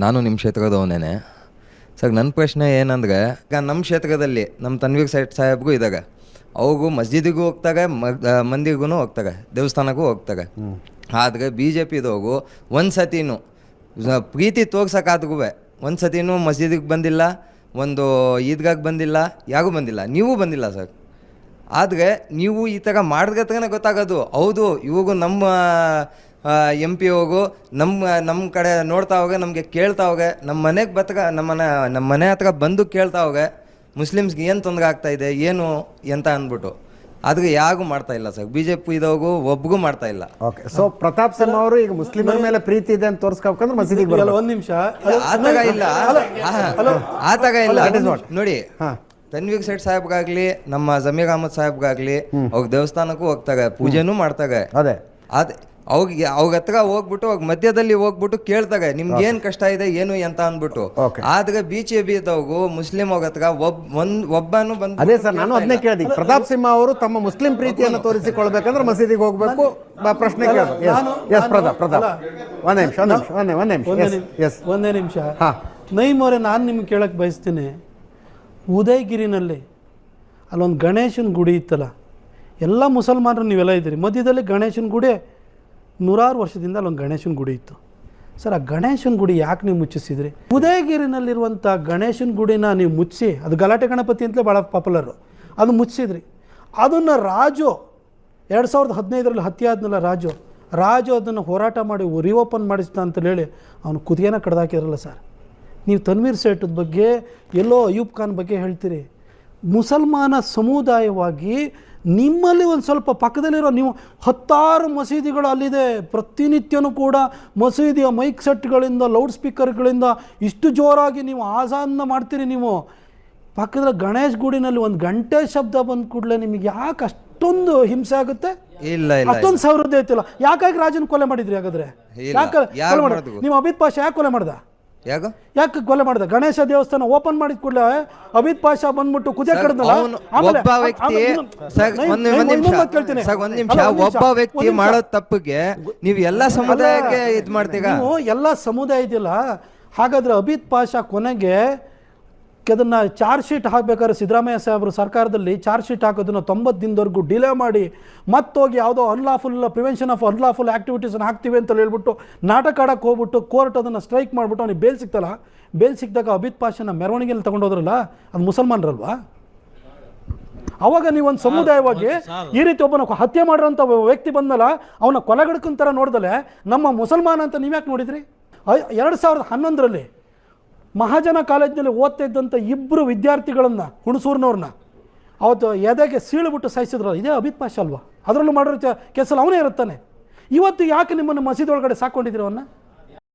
ನಾನು ನಿಮ್ಮ ಕ್ಷೇತ್ರದವನೇ ಸರ್. ನನ್ನ ಪ್ರಶ್ನೆ ಏನಂದರೆ, ಈಗ ನಮ್ಮ ಕ್ಷೇತ್ರದಲ್ಲಿ ನಮ್ಮ ತನ್ವೀರ್ ಸೇಠ್ ಸಾಹೇಬ್ಗೂ ಇದ್ದಾಗ ಅವ್ರಿಗೂ ಮಸ್ಜಿದಿಗೂ ಹೋಗ್ತಾರೆ, ಮಂದಿಗೂ ಹೋಗ್ತಾರೆ, ದೇವಸ್ಥಾನಕ್ಕೂ ಹೋಗ್ತಾರೆ. ಆದರೆ ಬಿ ಜೆ ಪಿದವ್ರು ಒಂದು ಸತಿನೂ ಪ್ರೀತಿ ತೋರ್ಸೋಕ್ಕಾದ್ರೂ ಒಂದು ಸತಿನೂ ಮಸ್ಜಿದಿಗೆ ಬಂದಿಲ್ಲ, ಒಂದು ಈದ್ಗಾಗೆ ಬಂದಿಲ್ಲ, ಯಾರಿಗೂ ಬಂದಿಲ್ಲ, ನೀವು ಬಂದಿಲ್ಲ ಸರ್. ಆದರೆ ನೀವು ಈ ಥರ ಮಾಡಿದ್ರೇ ಗೊತ್ತಾಗೋದು, ಹೌದು ಇವಾಗೂ ನಮ್ಮ ಎಂ ಪಿ ಹೋಗು ನಮ್ಮ ಕಡೆ ನೋಡ್ತಾ ಹೋಗೆ, ನಮಗೆ ಕೇಳ್ತಾ ಹೋಗೆ, ನಮ್ಮ ಮನೆಗೆ ನಮ್ಮ ಮನೆ ಹತ್ರ ಬಂದು ಕೇಳ್ತಾ ಹೋಗೆ ಮುಸ್ಲಿಮ್ಸ್ಗೆ ಏನು ತೊಂದರೆ ಆಗ್ತಾಯಿದೆ ಏನು ಅಂತ ಅಂದ್ಬಿಟ್ಟು. ಆದ್ರೆ ಯಾರಿಗೂ ಮಾಡ್ತಾ ಇಲ್ಲ ಸರ್. ಬಿ ಜೆ ಪಿ ಇದಾಗೂ ಒಬ್ರಿಗೂ ಮಾಡ್ತಾ ಇಲ್ಲ. ಓಕೆ, ಸೊ ಪ್ರತಾಪ್ ಸಿಂಹ ಅವರು ಈಗ ಮುಸ್ಲಿಮರ ಮೇಲೆ ಪ್ರೀತಿ ಇದೆ ಅಂತ ತೋರಿಸ್ಬೇಕಂದ್ರೆ ಮಸೀದಿಗೆ ಬರಲ್ಲ. ಒಂದು ನಿಮಿಷ, ಆತಾಗ ಇಲ್ಲ ನೋಡಿ. ತನ್ವೀರ್ ಸೇಠ್ ಸಾಹೇಬ್ಗಾಗ್ಲಿ ನಮ್ಮ ಜಮೀರ್ ಅಹಮದ್ ಸಾಹೇಬ್ಗಾಗ್ಲಿ ಅವ್ರ ದೇವಸ್ಥಾನಕ್ಕೂ ಹೋಗ್ತಾರೆ, ಪೂಜೆನೂ ಮಾಡ್ತಾರೆ. ಅದೇ ಅವ್ರ ಹತ್ರ ಹೋಗ್ಬಿಟ್ಟು ಅವ್ರ ಮಧ್ಯದಲ್ಲಿ ಹೋಗ್ಬಿಟ್ಟು ಕೇಳ್ತಾರೆ ನಿಮ್ಗೆ ಏನ್ ಕಷ್ಟ ಇದೆ ಏನು ಅಂತ ಅಂದ್ಬಿಟ್ಟು. ಆದ್ರೆ BJP ಇದ್ದವ್ರು ಮುಸ್ಲಿಂ ಅವ್ರ ಹತ್ರ ಒಬ್ಬನು ಬಂದು. ಅದೇ ಸರ್, ನಾನು ಅದನ್ನೇ ಕೇಳಿದೆ. ಪ್ರತಾಪ್ ಸಿಂಹ ಅವರು ತಮ್ಮ ಮುಸ್ಲಿಂ ಪ್ರೀತಿಯನ್ನು ತೋರಿಸಿಕೊಳ್ಬೇಕಂದ್ರೆ ಮಸೀದಿಗೆ ಹೋಗ್ಬೇಕು ಪ್ರಶ್ನೆ ಕೇಳಿದ್ರು. ಒಂದೇ ನಿಮಿಷ ನೈಮ್ ಅವರೇ, ನಾನು ನಿಮ್ಗೆ ಕೇಳಕ್ ಬಯಸ್ತೀನಿ. ಉದಯಗಿರಿನಲ್ಲಿ ಅಲ್ಲೊಂದು ಗಣೇಶನ ಗುಡಿ ಇತ್ತಲ್ಲ, ಎಲ್ಲ ಮುಸಲ್ಮಾನರು ನೀವೆಲ್ಲ ಇದ್ದೀರಿ, ಮಧ್ಯದಲ್ಲಿ ಗಣೇಶನ ಗುಡಿ 100 ವರ್ಷದಿಂದ ಅಲ್ಲೊಂದು ಗಣೇಶನ ಗುಡಿ ಇತ್ತು ಸರ್. ಆ ಗಣೇಶನ ಗುಡಿ ಯಾಕೆ ನೀವು ಮುಚ್ಚಿಸಿದ್ರಿ? ಉದಯಗಿರಿನಲ್ಲಿರುವಂಥ ಗಣೇಶನ ಗುಡಿನ ನೀವು ಮುಚ್ಚಿಸಿ, ಅದು ಗಲಾಟೆ ಗಣಪತಿ ಅಂತಲೇ ಭಾಳ ಪಾಪ್ಯುಲರು, ಅದು ಮುಚ್ಚಿಸಿದ್ರಿ. ಅದನ್ನು ರಾಜು 2015ರಲ್ಲಿ ಹತ್ಯೆ ಆದ್ನಲ್ಲ ರಾಜು ಅದನ್ನು ಹೋರಾಟ ಮಾಡಿ ರಿಓಪನ್ ಮಾಡಿಸ್ತಾ ಅಂತ ಹೇಳಿ ಅವನು ಕುದಿಗೆನ ಕಡ್ದಾಕಿರಲ್ಲ ಸರ್. ನೀವು ತನ್ವೀರ್ ಸೇಠದ ಬಗ್ಗೆ ಎಲ್ಲೋ ಅಯೂಬ್ ಖಾನ್ ಬಗ್ಗೆ ಹೇಳ್ತೀರಿ. ಮುಸಲ್ಮಾನ ಸಮುದಾಯವಾಗಿ ನಿಮ್ಮಲ್ಲಿ ಒಂದು ಸ್ವಲ್ಪ ಪಕ್ಕದಲ್ಲಿರೋ ನೀವು 10 ಮಸೀದಿಗಳು ಅಲ್ಲಿದೆ, ಪ್ರತಿನಿತ್ಯನೂ ಕೂಡ ಮಸೀದಿಯ ಮೈಕ್ ಸೆಟ್ಗಳಿಂದ ಲೌಡ್ ಸ್ಪೀಕರ್ಗಳಿಂದ ಇಷ್ಟು ಜೋರಾಗಿ ನೀವು ಆಜಾನ್ನ ಮಾಡ್ತೀರಿ. ನೀವು ಪಕ್ಕದ ಗಣೇಶ್ ಗುಡಿನಲ್ಲಿ 1 ಗಂಟೆ ಶಬ್ದ ಬಂದ ಕೂಡಲೇ ನಿಮಗೆ ಯಾಕೆ ಅಷ್ಟೊಂದು ಹಿಂಸೆ ಆಗುತ್ತೆ? ಇಲ್ಲ ಅಷ್ಟೊಂದು ಸೌಹೃದ ಐತಿಲ್ಲ. ಯಾಕಾಗಿ ರಾಜನ್ ಕೊಲೆ ಮಾಡಿದ್ರಿ? ಹಾಗಾದ್ರೆ ಯಾಕೆ ಕೊಲೆ ಮಾಡಿದ್ರಿ? ನೀವು ಅಬಿದ್ ಪಾಷಾ ಯಾಕೆ ಕೊಲೆ ಮಾಡ್ದ? ಯಾಕೆ ಕೊಲೆ ಮಾಡಿದ? ಗಣೇಶ ದೇವಸ್ಥಾನ ಓಪನ್ ಮಾಡಿದ ಕೂಡಲೇ ಅಬಿದ್ ಪಾಷಾ ಬಂದ್ಬಿಟ್ಟು ಕುದಿಯ ಕಡ್ದಲ್ಲ. ಒಬ್ಬ ವ್ಯಕ್ತಿ ಮಾಡೋ ತಪ್ಪಿಗೆ ನೀವು ಎಲ್ಲ ಸಮುದಾಯಕ್ಕೆ ಇದು ಮಾಡ್ತೀರಾ? ನೀವು ಎಲ್ಲ ಸಮುದಾಯ ಇದೆಯಲ್ಲ. ಹಾಗಾದ್ರೆ ಅಬಿದ್ ಪಾಷಾ ಕೊನೆಗೆ ಅದನ್ನು ಚಾರ್ಜ್ ಶೀಟ್ ಹಾಕಬೇಕಾದ್ರೆ ಸಿದ್ದರಾಮಯ್ಯ ಸಾಹೇಬರು ಸರ್ಕಾರದಲ್ಲಿ ಚಾರ್ಜ್ ಶೀಟ್ ಹಾಕೋದನ್ನು 90 ದಿನದವರೆಗೂ ಡಿಲೇ ಮಾಡಿ ಮತ್ತೋಗಿ ಯಾವುದೋ ಪ್ರಿವೆನ್ಷನ್ ಆಫ್ ಅನ್ಲಾಫುಲ್ ಆ್ಯಕ್ಟಿವಿಟೀಸನ್ನು ಹಾಕ್ತೀವಿ ಅಂತ ಹೇಳ್ಬಿಟ್ಟು ನಾಟಕ ಆಡಕ್ಕೆ ಹೋಗ್ಬಿಟ್ಟು ಕೋರ್ಟ್ ಅದನ್ನು ಸ್ಟ್ರೈಕ್ ಮಾಡಿಬಿಟ್ಟು ಅವ್ನಿಗೆ ಬೇಲ್ ಸಿಗ್ತಲ್ಲ. ಬೇಲ್ ಸಿಕ್ಕಿದಾಗ ಅಬಿದ್ ಪಾಷಾನ ಮೆರವಣಿಗೆಯಲ್ಲಿ ತಗೊಂಡೋದ್ರಲ್ಲ, ಅದು ಮುಸಲ್ಮಾನರಲ್ವಾ? ಅವಾಗ ನೀವೊಂದು ಸಮುದಾಯವಾಗಿ ಈ ರೀತಿ ಒಬ್ಬನ ಹತ್ಯೆ ಮಾಡಿರೋಂಥ ವ್ಯಕ್ತಿ ಬಂದಲ್ಲ, ಅವನ ಕೊಲೆಗಡಕನ ಥರ ನೋಡ್ದಲೆ ನಮ್ಮ ಮುಸಲ್ಮಾನ ಅಂತ ನೀವ್ಯಾಕೆ ನೋಡಿದ್ರಿ? 2011ರಲ್ಲಿ ಮಹಾಜನ ಕಾಲೇಜಿನಲ್ಲಿ ಓದ್ತಾ ಇದ್ದಂಥ 2 ವಿದ್ಯಾರ್ಥಿಗಳನ್ನು ಹುಣಸೂರಿನವ್ರನ್ನ ಅವತ್ತು ಎದೆಗೆ ಸೀಳುಬಿಟ್ಟು ಸಾಯಿಸಿದ್ರಲ್ಲ, ಇದೇ ಅಬಿದ್ ಪಾಷಾ ಅಲ್ವಾ? ಅದರಲ್ಲೂ ಮಾಡಿರೋ ಕೇಸಲ್ಲಿ ಅವನೇ ಇರುತ್ತಾನೆ. ಇವತ್ತು ಯಾಕೆ ನಿಮ್ಮನ್ನು ಮಸೀದಿ ಒಳಗಡೆ ಸಾಕೊಂಡಿದ್ದೀರಿ ಅವನ್ನ?